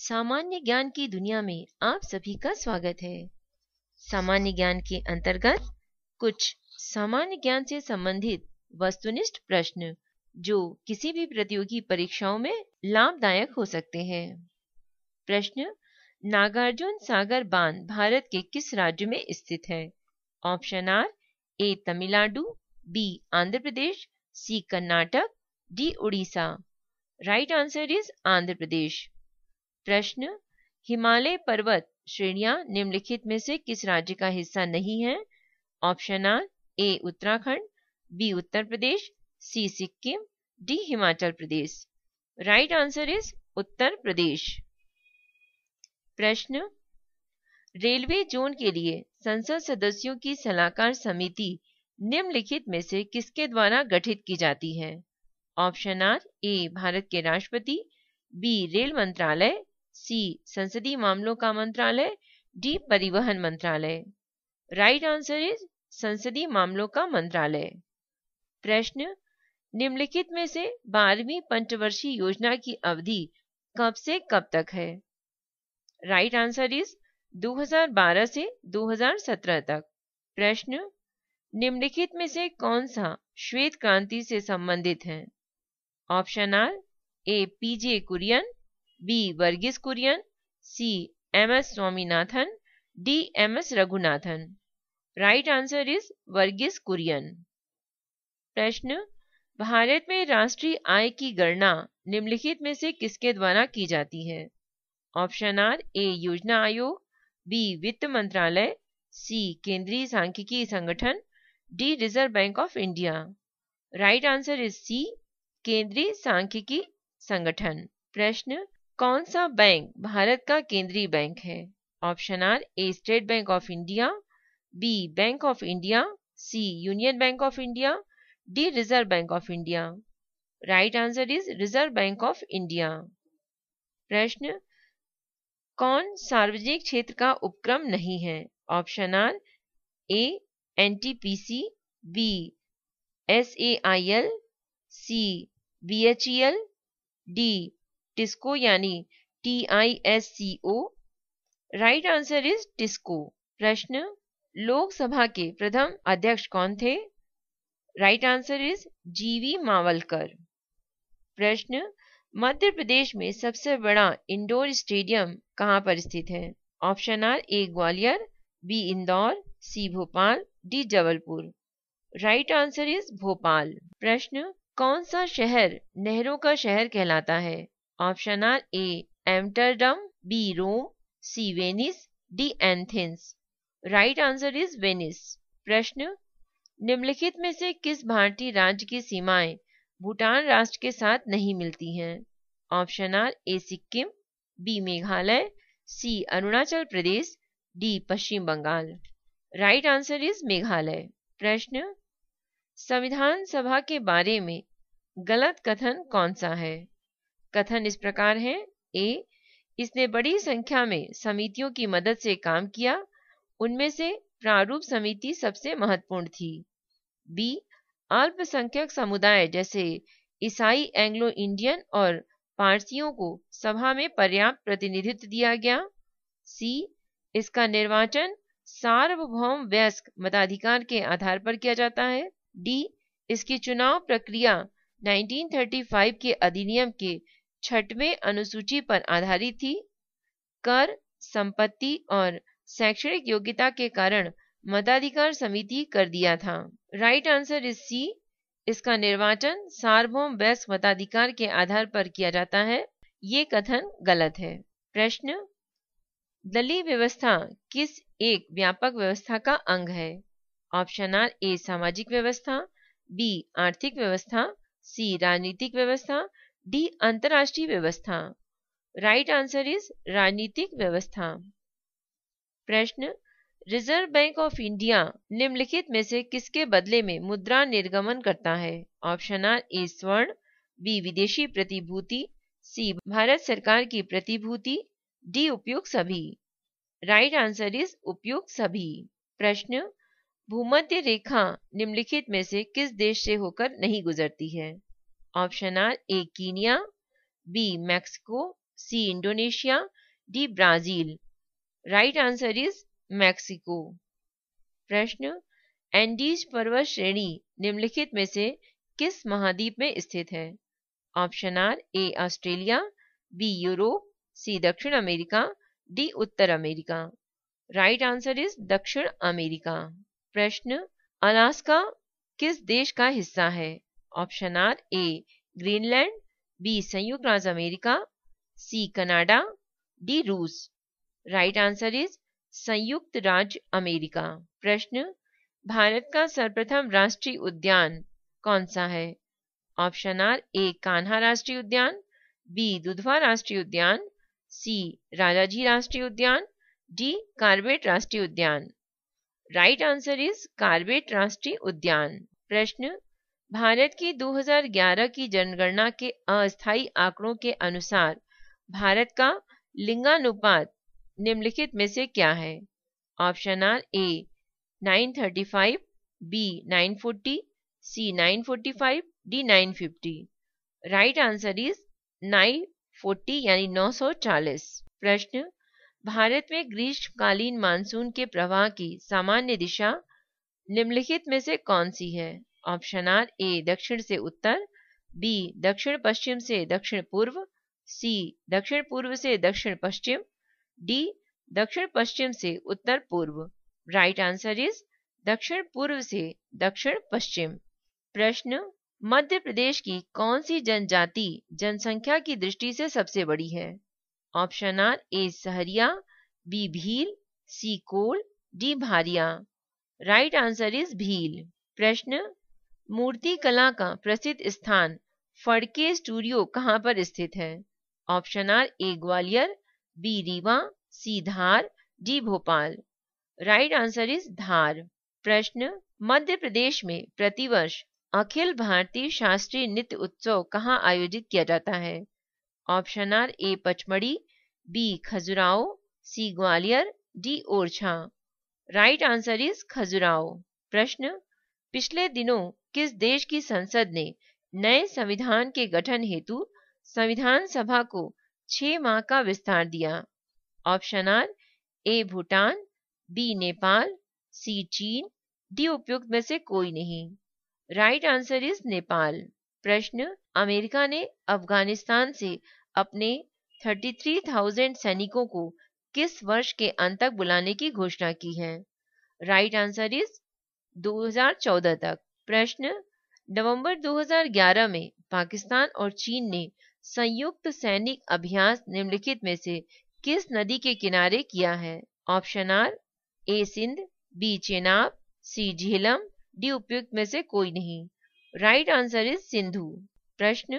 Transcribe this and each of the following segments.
सामान्य ज्ञान की दुनिया में आप सभी का स्वागत है। सामान्य ज्ञान के अंतर्गत कुछ सामान्य ज्ञान से संबंधित वस्तुनिष्ठ प्रश्न जो किसी भी प्रतियोगी परीक्षाओं में लाभदायक हो सकते हैं। प्रश्न, नागार्जुन सागर बांध भारत के किस राज्य में स्थित है? Option are, A Tamil Nadu, B Andhra Pradesh, C Karnataka, D Orissa. Right answer is Andhra Pradesh. प्रश्न, हिमालय पर्वत श्रेणियां निम्नलिखित में से किस राज्य का हिस्सा नहीं है? Option are, A Uttarakhand, B Uttar Pradesh, C Sikkim, D Himachal Pradesh. Right answer is Uttar Pradesh. प्रश्न, रेलवे जोन के लिए संसद सदस्यों की सलाहकार समिति निम्नलिखित में से किसके द्वारा गठित की जाती है? ऑप्शन आर, ए भारत के राष्ट्रपति, बी रेल मंत्रालय, सी संसदीय मामलों का मंत्रालय, डी परिवहन मंत्रालय। राइट आंसर इज संसदीय मामलों का मंत्रालय। प्रश्न, निम्नलिखित में से 12वीं पंचवर्षीय योजना की अवधि कब से कब तक है? राइट आंसर इज 2012 से 2017 तक। प्रश्न, निम्नलिखित में से कौन सा श्वेत क्रांति से संबंधित है? Option are, A PJ Kurien, B Varghese Kurien, C MS Swaminathan, D MS Raghunathan. Right answer is Varghese Kurien. प्रश्न, भारत में राष्ट्रीय आय की गणना निम्नलिखित में से किसके द्वारा की जाती है? ऑप्शन आर, ए योजना आयोग, बी वित्त मंत्रालय, सी केंद्रीय सांख्यिकी संगठन, D Reserve Bank of India. Right answer is C केंद्रीय सांख्यिकी संगठन। प्रश्न, कौन सा बैंक भारत का केंद्रीय बैंक है? Option are, A State Bank of India, B Bank of India, C Union Bank of India, D Reserve Bank of India. Right answer is Reserve Bank of India. प्रश्न, कौन सार्वजनिक क्षेत्र का उपक्रम नहीं है? Option are, A NTPC, B SAIL, C BHEL, D TISCO यानी TISCO. Right answer is TISCO. प्रश्न, लोकसभा के प्रथम अध्यक्ष कौन थे? राइट आंसर इज जीवी मावलकर। प्रश्न, मध्य प्रदेश में सबसे बड़ा इंडोर स्टेडियम कहां पर स्थित है? Option are, A Gwalior, B Indore, C Bhopal, D Jabalpur. Right answer is Bhopal. प्रश्न, कौन सा शहर नहरों का शहर कहलाता है? Option are, A Amsterdam, B Rome, C Venice, D Athens. Right answer is Venice. प्रश्न, निम्नलिखित में से किस भारतीय राज्य की सीमाएं भूटान राष्ट्र के साथ नहीं मिलती हैं? Option are, A Sikkim, B Meghalaya, C Arunachal Pradesh, D Paschim Bengal. Right answer is Meghalaya. प्रश्न, संविधान सभा के बारे में गलत कथन कौन सा है? कथन इस प्रकार है, ए इसने बड़ी संख्या में समितियों की मदद से काम किया, उनमें से प्रारूप समिति सबसे महत्वपूर्ण थी। बी अल्पसंख्यक समुदाय जैसे ईसाई, एंग्लो इंडियन और पारसियों को सभा में पर्याप्त प्रतिनिधित्व दिया गया। सी इसका निर्वाचन सार्वभौम वयस्क मताधिकार के आधार पर किया जाता है। डी इसकी चुनाव प्रक्रिया 1935 के अधिनियम के 6वें अनुसूची पर आधारित थी। कर, संपत्ति और शैक्षणिक योग्यता के कारण मताधिकार समिति कर दिया था। राइट आंसर इज सी इसका निर्वाचन सार्वभौम वयस्क मताधिकार के आधार पर किया जाता है। ये कथन गलत है। प्रश्न, दलीय व्यवस्था किस एक व्यापक व्यवस्था का अंग है? ऑप्शन आर, ए सामाजिक व्यवस्था, बी आर्थिक व्यवस्था, सी राजनीतिक व्यवस्था, डी अंतरराष्ट्रीय व्यवस्था। राइट आंसर इज राजनीतिक व्यवस्था। प्रश्न, रिजर्व बैंक ऑफ इंडिया निम्नलिखित में से किसके बदले में मुद्रा निर्गमन करता है? ऑप्शन आर, ए स्वर्ण, बी विदेशी प्रतिभूति, सी भारत सरकार की प्रतिभूति, डी उपयुक्त सभी। राइट आंसर इज उपयुक्त सभी। प्रश्न, भूमध्य रेखा निम्नलिखित में से किस देश से होकर नहीं गुजरती है? Option are, A Kenya, B Mexico, C Indonesia, D Brazil. Right answer is Mexico. प्रश्न, एंडीज पर्वत श्रेणी निम्नलिखित में से किस महाद्वीप में स्थित है? Option are, A Australia, B Europe, C दक्षिण अमेरिका, डी उत्तर अमेरिका। राइट आंसर इज दक्षिण अमेरिका। प्रश्न, अलास्का किस देश का हिस्सा है? Option are, A Greenland, B संयुक्त राज्य अमेरिका, सी कनाडा, डी रूस। राइट आंसर इज संयुक्त राज्य अमेरिका। प्रश्न, भारत का सर्वप्रथम राष्ट्रीय उद्यान कौन सा है? ऑप्शन आर, ए कान्हा राष्ट्रीय उद्यान, बी दुधवा राष्ट्रीय उद्यान, सी राजाजी राष्ट्रीय उद्यान, डी कार्बेट राष्ट्रीय उद्यान। राइट आंसर इज कार्बेट राष्ट्रीय उद्यान। प्रश्न, भारत की 2011 की जनगणना के अस्थायी आंकड़ों के अनुसार भारत का लिंगानुपात निम्नलिखित में से क्या है? Option are, A 935, B 940, C 945, D 950। Right answer is 940 यानी 940। प्रश्न, भारत में ग्रीष्मकालीन मानसून के प्रवाह की सामान्य दिशा निम्नलिखित में से कौन सी है? ऑप्शन आर, ए दक्षिण से उत्तर, बी दक्षिण पश्चिम से दक्षिण पूर्व, सी दक्षिण पूर्व से दक्षिण पश्चिम, डी दक्षिण पश्चिम से उत्तर पूर्व। राइट आंसर इज दक्षिण पूर्व से दक्षिण पश्चिम। प्रश्न, मध्य प्रदेश की कौन सी जनजाति जनसंख्या की दृष्टि से सबसे बड़ी है? Option are, A Sahariya, B Bhil, C Kol, D Bharia. Right answer is Bhil. प्रश्न, मूर्ति कला का प्रसिद्ध स्थान फड़के स्टूडियो कहाँ पर स्थित है? Option are, A Gwalior, B Rewa, C Dhar, D Bhopal. Right answer is Dhar. प्रश्न, मध्य प्रदेश में प्रतिवर्ष अखिल भारतीय शास्त्रीय नृत्य उत्सव कहाँ आयोजित किया जाता है? Option are, A Pachmarhi, B Khajuraho, C Gwalior, D Orchha. Right answer is Khajuraho. प्रश्न, पिछले दिनों किस देश की संसद ने नए संविधान के गठन हेतु संविधान सभा को 6 माह का विस्तार दिया? Option are, A Bhutan, B Nepal, C चीन, डी उपयुक्त में से कोई नहीं। Right answer is Nepal. प्रश्न, अमेरिका ने अफगानिस्तान से अपने 33,000 सैनिकों को किस वर्ष के अंत तक बुलाने की घोषणा की है? राइट आंसर इज 2014 तक। प्रश्न, नवंबर 2011 में पाकिस्तान और चीन ने संयुक्त सैनिक अभ्यास निम्नलिखित में से किस नदी के किनारे किया है? Option are, A Sindh, B Chenab, C Jhelum, D उपयुक्त में से कोई नहीं। Right answer is Sindhu. प्रश्न,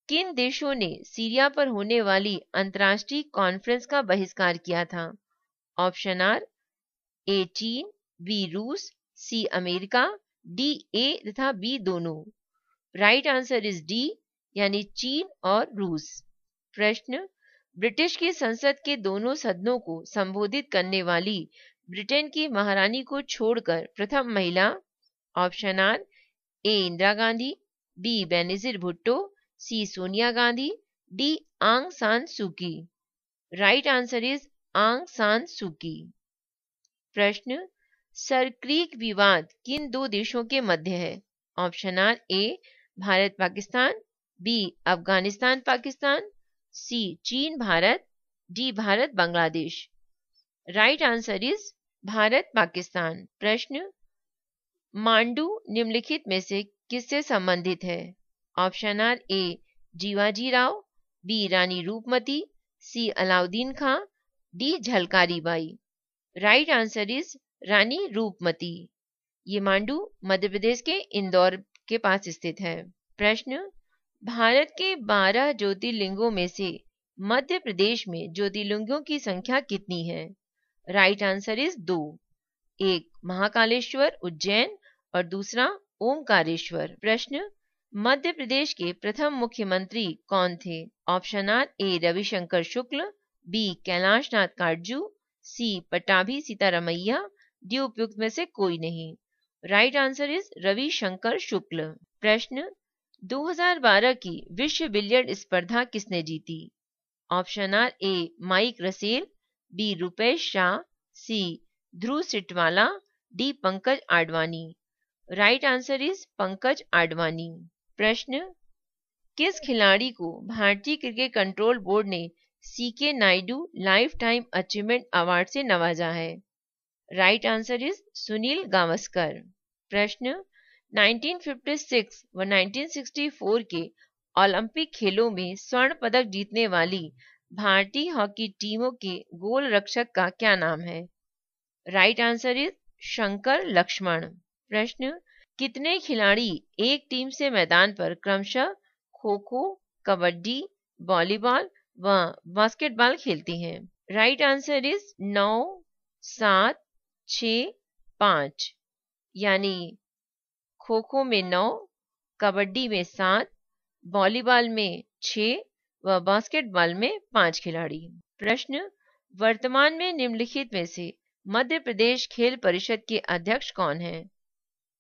किन देशों ने सीरिया पर होने वाली अंतर्राष्ट्रीय कॉन्फ्रेंस का बहिष्कार किया था? ऑप्शन आर, ए चीन, बी रूस, सी अमेरिका, डी ए तथा बी दोनों। राइट आंसर इज डी यानी चीन और रूस। प्रश्न, ब्रिटिश की संसद के दोनों सदनों को संबोधित करने वाली ब्रिटेन की महारानी को छोड़कर प्रथम महिला? Option are, A Indira Gandhi, B Benazir Bhutto, C Sonia Gandhi, D Aung San Suki. Right answer is आंग सान सूकी। प्रश्न, सर क्रीक विवाद किन दो देशों के मध्य है? Option are, A Bharat Pakistan, B Afghanistan Pakistan, C चीन Bharat, D Bharat Bangladesh. Right answer is Bharat Pakistan. प्रश्न, मांडू निम्नलिखित में से किससे संबंधित है? Option are, A Jiwaji Rao, B Rani Roopmati, C Alauddin Khan, D Jhalkari Bai. Right answer is Rani Roopmati. ये मांडू मध्य प्रदेश के इंदौर के पास स्थित है। प्रश्न, भारत के 12 ज्योतिर्लिंगों में से मध्य प्रदेश में ज्योतिर्लिंगों की संख्या कितनी है? Right answer is 2। एक महाकालेश्वर उज्जैन और दूसरा ओमकारेश्वर। प्रश्न, मध्य प्रदेश के प्रथम मुख्यमंत्री कौन थे? Option are, A Ravishankar Shukla, B Kailashnath Katju, C Pattabhi Sitaramayya, D उपयुक्त में से कोई नहीं। Right answer is Ravishankar Shukla. प्रश्न, 2012 की विश्व बिलियर्ड स्पर्धा किसने जीती? Option are A Mike Russell, B Rupesh Shah, C Dhruv Sitwala, D Pankaj Advani. Right answer is Pankaj Advani. प्रश्न, किस खिलाड़ी को भारतीय क्रिकेट कंट्रोल बोर्ड ने CK Naidu lifetime achievement award से नवाजा है? Right answer is Sunil Gavaskar. प्रश्न, 1956 व 1964 के ओलंपिक खेलों में स्वर्ण पदक जीतने वाली भारतीय हॉकी टीमों के गोल रक्षक का क्या नाम है? Right answer is Shankar Laxman. प्रश्न, कितने खिलाड़ी एक टीम से मैदान पर क्रमशः खो खो, कबड्डी, वॉलीबॉल व बास्केटबॉल खेलती हैं? Right answer is 9, 7, 6, 5। यानी खो खो में 9, कबड्डी में 7, वॉलीबॉल में 6 व बास्केटबॉल में 5 खिलाड़ी। प्रश्न, वर्तमान में निम्नलिखित में से मध्य प्रदेश खेल परिषद के अध्यक्ष कौन हैं?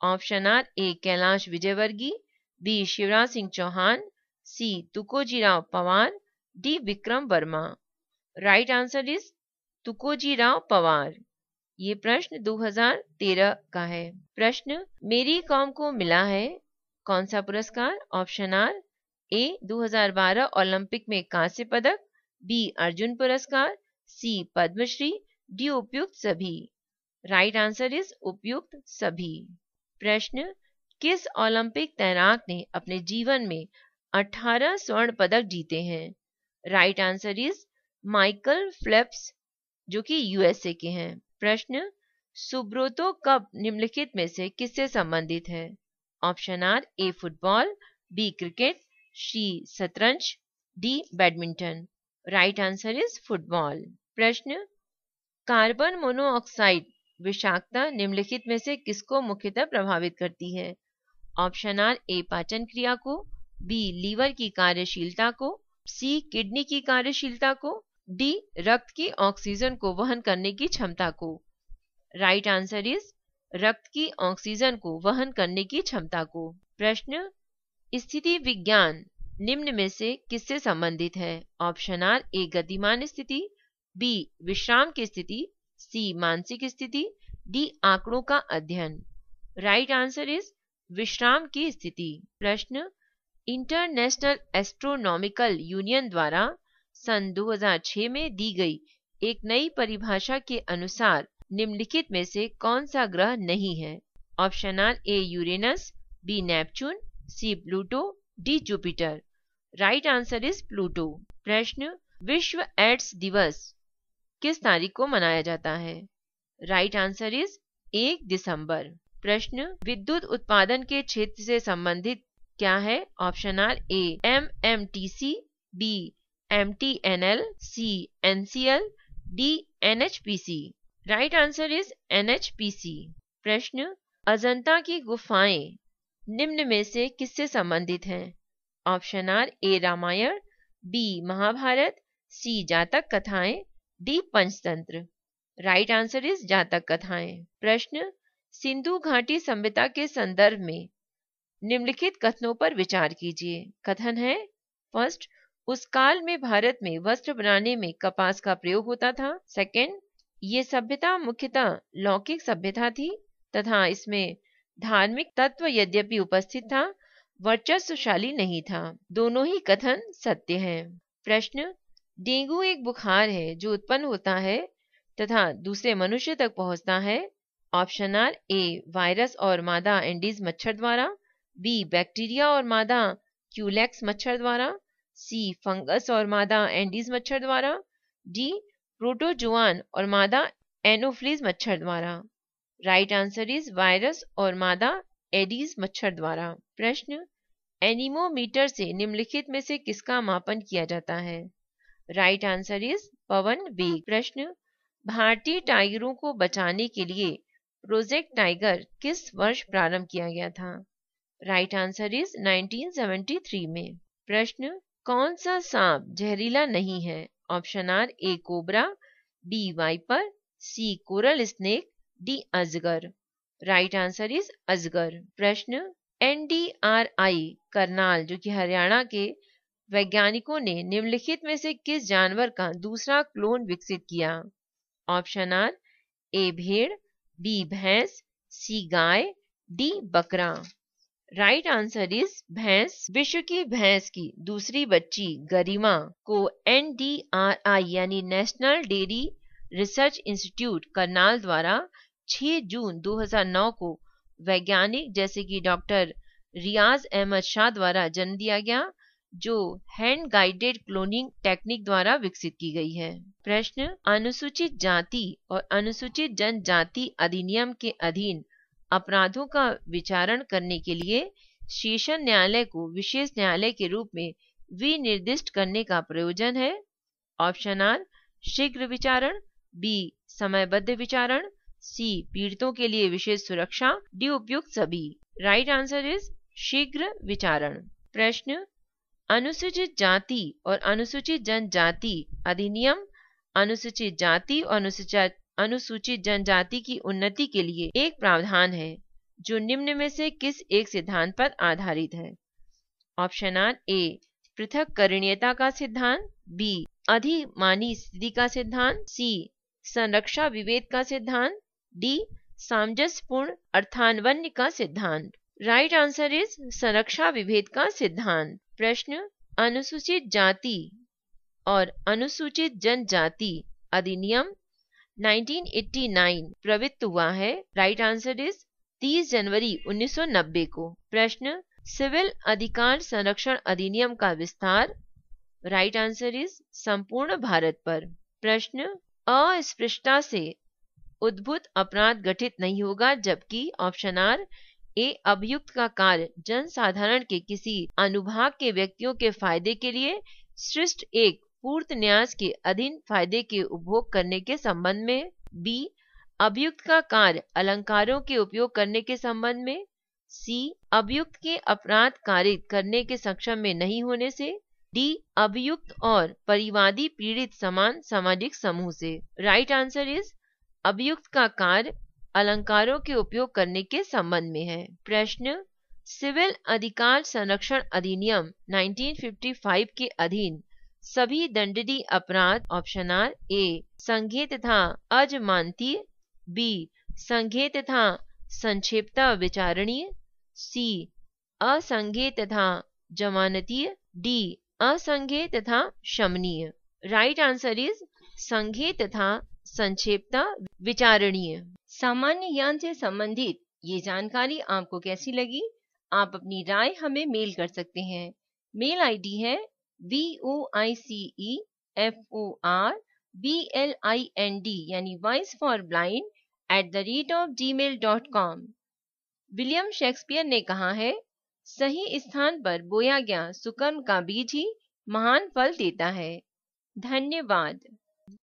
Option are A Kailash Vijayvargiya, B Shivraj Singh Chouhan, C Tukojirao Pawar, D Vikram Verma. Right answer is Tukojirao Pawar. ये प्रश्न 2013 का है। प्रश्न, मेरी कॉम को मिला है कौन सा पुरस्कार? ऑप्शन आर ए 2012 ओलंपिक में कांस्य पदक, बी अर्जुन पुरस्कार, सी पद्मश्री, डी उपयुक्त सभी। राइट आंसर इज उपयुक्त सभी। प्रश्न, किस ओलंपिक तैराक ने अपने जीवन में 18 स्वर्ण पदक जीते हैं? Right answer is Michael Phelps, जो कि यूएसए के हैं। प्रश्न, सुब्रतो कप निम्नलिखित में से किससे संबंधित है? Option are A football, B cricket, C शतरंज, D badminton. Right answer is football. प्रश्न, कार्बन मोनोऑक्साइड विषाक्तता निम्नलिखित में से किसको मुख्यतः प्रभावित करती है? ऑप्शन आर ए पाचन क्रिया को, बी लीवर की कार्यशीलता को, सी किडनी की कार्यशीलता को, डी रक्त की ऑक्सीजन को वहन करने की क्षमता को। राइट आंसर इज रक्त की ऑक्सीजन को वहन करने की क्षमता को। प्रश्न, स्थिति विज्ञान निम्न में से किससे संबंधित है? ऑप्शन आर ए गतिमान स्थिति, बी विश्राम की स्थिति, सी मानसिक स्थिति, डी आंकड़ों का अध्ययन। राइट आंसर इज विश्राम की स्थिति। प्रश्न, इंटरनेशनल एस्ट्रोनॉमिकल यूनियन द्वारा सन 2006 में दी गई एक नई परिभाषा के अनुसार निम्नलिखित में से कौन सा ग्रह नहीं है? Option are A Uranus, B Neptune, C Pluto, D Jupiter. Right answer is Pluto. प्रश्न, विश्व एड्स दिवस किस तारीख को मनाया जाता है? राइट आंसर इज 1 दिसंबर। प्रश्न, विद्युत उत्पादन के क्षेत्र से संबंधित क्या है? Option are A MMTC, B MTNL, C NCL, D NHPC. Right answer is NHPC. प्रश्न, अजंता की गुफाएं निम्न में से किससे संबंधित हैं? Option are A Ramayana, B Mahabharata, C Jataka कथाएं, D Panchatantra. Right answer is Jataka कथाएं। प्रश्न, सिंधु घाटी सभ्यता के संदर्भ में निम्नलिखित कथनों पर विचार कीजिए। कथन है, फर्स्ट, उस काल में भारत में वस्त्र बनाने में कपास का प्रयोग होता था। सेकंड, ये सभ्यता मुख्यतः लौकिक सभ्यता थी तथा इसमें धार्मिक तत्व यद्यपि उपस्थित था, वर्चस्वशाली नहीं था। दोनों ही कथन सत्य हैं। प्रश्न, डेंगू एक बुखार है जो उत्पन्न होता है तथा दूसरे मनुष्य तक पहुंचता है। ऑप्शन आर ए वायरस और मादा एंडीज मच्छर द्वारा, बी बैक्टीरिया और मादा क्यूलेक्स मच्छर द्वारा, सी फंगस और मादा एंडीज मच्छर द्वारा, डी प्रोटोजुआन और मादा एनोफ्लीज मच्छर द्वारा। राइट आंसर इज वायरस और मादा एडीज मच्छर द्वारा। प्रश्न, एनीमोमीटर से निम्नलिखित में से किसका मापन किया जाता है? राइट आंसर इज पवन वेग। प्रश्न, भारतीय टाइगरों को बचाने के लिए प्रोजेक्ट टाइगर किस वर्ष प्रारंभ किया गया था? राइट आंसर इज 1973 में। प्रश्न, कौन सा सांप जहरीला नहीं है? Option are A cobra, B viper, C coral snake, D अजगर। राइट आंसर इज अजगर। प्रश्न, एनडीआरआई करनाल जो कि हरियाणा के वैज्ञानिकों ने निम्नलिखित में से किस जानवर का दूसरा क्लोन विकसित किया? ऑप्शन आर ए भेड़, बी भैंस, सी गाय, डी बकरा। राइट आंसर इज भैंस। विश्व की भैंस की दूसरी बच्ची गरिमा को NDRI यानी national dairy research institute Karnal द्वारा 6 जून 2009 को वैज्ञानिक जैसे कि डॉक्टर रियाज अहमद शाह द्वारा जन्म दिया गया, जो हैंड गाइडेड क्लोनिंग टेक्निक द्वारा विकसित की गई है। प्रश्न, अनुसूचित जाति और अनुसूचित जनजाति अधिनियम के अधीन अपराधों का विचारण करने के लिए सेशन न्यायालय को विशेष न्यायालय के रूप में विनिर्दिष्ट करने का प्रयोजन है? ऑप्शन आर शीघ्र विचारण, बी समयबद्ध विचारण, सी पीड़ितों के लिए विशेष सुरक्षा, डी उपयुक्त सभी। राइट आंसर इज शीघ्र विचारण। प्रश्न, अनुसूचित जाति और अनुसूचित जनजाति अधिनियम अनुसूचित जाति और अनुसूचित जनजाति की उन्नति के लिए एक प्रावधान है जो निम्न में से किस एक सिद्धांत पर आधारित है? ऑप्शन आर ए पृथक्करणीयता का सिद्धांत, बी अधिमानी स्थिति का सिद्धांत, सी संरक्षा विभेद का सिद्धांत, डी सामंजस्यपूर्ण अर्थान्वयन का सिद्धांत। राइट आंसर इज संरक्षा विभेद का सिद्धांत। प्रश्न, अनुसूचित जाति और अनुसूचित जनजाति अधिनियम 1989 प्रवृत्त हुआ है? राइट आंसर इज 30 जनवरी 1990 को। प्रश्न, सिविल अधिकार संरक्षण अधिनियम का विस्तार? राइट आंसर इज संपूर्ण भारत पर। प्रश्न, अस्पृश्यता से उद्भूत अपराध गठित नहीं होगा, जबकि ऑप्शन आर ए अभियुक्त का कार्य जनसाधारण के किसी अनुभाग के व्यक्तियों के फायदे के लिए सृष्ट एक पूर्त न्यास के अधीन फायदे के उपभोग करने के संबंध में, बी अभियुक्त का कार्य अलंकारों के उपयोग करने के संबंध में, सी अभियुक्त के अपराध कारित करने के सक्षम में नहीं होने से, डी अभियुक्त और परिवादी पीड़ित समान सामाजिक समूह से। राइट आंसर इज अभियुक्त का कार्य अलंकारों के उपयोग करने के संबंध में है। प्रश्न, सिविल अधिकार संरक्षण अधिनियम 1955 के अधीन सभी दंडनीय अपराध ऑप्शन आर ए संज्ञेय तथा अजमानतीय, बी संज्ञेय तथा संक्षेपता विचारणीय, सी असंज्ञेय तथा जमानतीय, डी असंज्ञेय तथा शमनीय। राइट आंसर इज संज्ञेय तथा संक्षेपता विचारणीय। सामान्य ज्ञान से संबंधित ये जानकारी आपको कैसी लगी? आप अपनी राय हमें मेल कर सकते हैं। मेल आईडी है voiceforblind यानी voice for blind @gmail.com। William Shakespeare ने कहा है, सही स्थान पर बोया गया सुकर्म का बीज ही महान फल देता है। धन्यवाद।